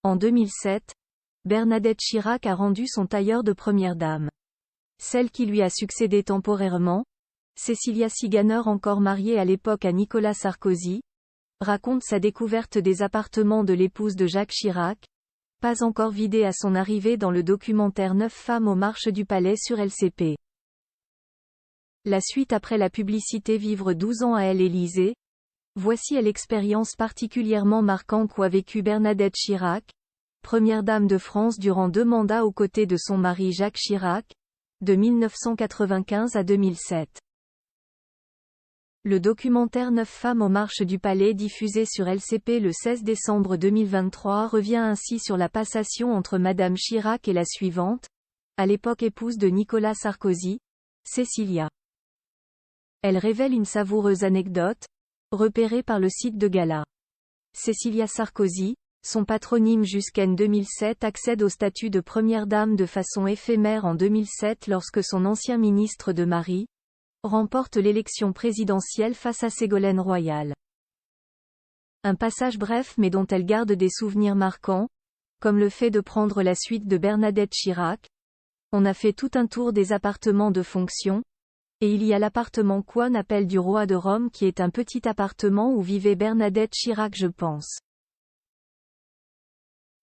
En 2007, Bernadette Chirac a rendu son tailleur de première dame. Celle qui lui a succédé temporairement, Cécilia Siganer, encore mariée à l'époque à Nicolas Sarkozy, raconte sa découverte des appartements de l'épouse de Jacques Chirac, pas encore vidés à son arrivée dans le documentaire 9 femmes aux marches du palais sur LCP. La suite après la publicité Vivre 12 ans à l'Élysée. Voici l'expérience particulièrement marquante qu'a vécue Bernadette Chirac, première dame de France durant 2 mandats aux côtés de son mari Jacques Chirac, de 1995 à 2007. Le documentaire 9 femmes aux marches du palais diffusé sur LCP le 16 décembre 2023 revient ainsi sur la passation entre Madame Chirac et la suivante, à l'époque épouse de Nicolas Sarkozy, Cécilia. Elle révèle une savoureuse anecdote, repérée par le site de gala. Cécilia Sarkozy, son patronyme jusqu'en 2007, accède au statut de première dame de façon éphémère en 2007 lorsque son ancien ministre de Marie remporte l'élection présidentielle face à Ségolène Royal. Un passage bref mais dont elle garde des souvenirs marquants, comme le fait de prendre la suite de Bernadette Chirac. On a fait tout un tour des appartements de fonction, et il y a l'appartement qu'on appelle du roi de Rome qui est un petit appartement où vivait Bernadette Chirac, je pense.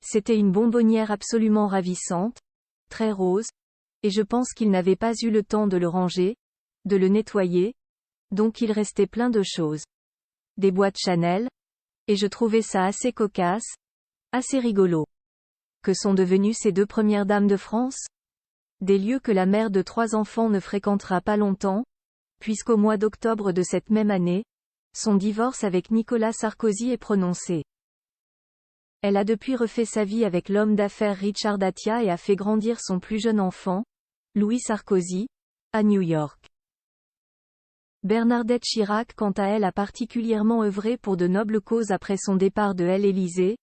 C'était une bonbonnière absolument ravissante, très rose, et je pense qu'il n'avait pas eu le temps de le ranger, de le nettoyer, donc il restait plein de choses. Des boîtes Chanel, et je trouvais ça assez cocasse, assez rigolo. Que sont devenues ces 2 premières dames de France? Des lieux que la mère de 3 enfants ne fréquentera pas longtemps, puisqu'au mois d'octobre de cette même année, son divorce avec Nicolas Sarkozy est prononcé. Elle a depuis refait sa vie avec l'homme d'affaires Richard Attia et a fait grandir son plus jeune enfant, Louis Sarkozy, à New York. Bernadette Chirac quant à elle a particulièrement œuvré pour de nobles causes après son départ de l'Élysée,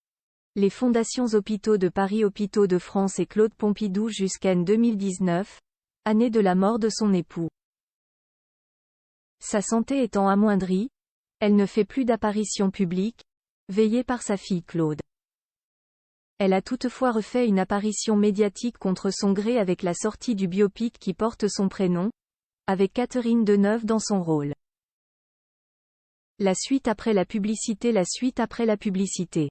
les fondations Hôpitaux de Paris, Hôpitaux de France et Claude Pompidou jusqu'en 2019, année de la mort de son époux. Sa santé étant amoindrie, elle ne fait plus d'apparitions publiques, veillée par sa fille Claude. Elle a toutefois refait une apparition médiatique contre son gré avec la sortie du biopic qui porte son prénom, avec Catherine Deneuve dans son rôle. La suite après la publicité. La suite après la publicité.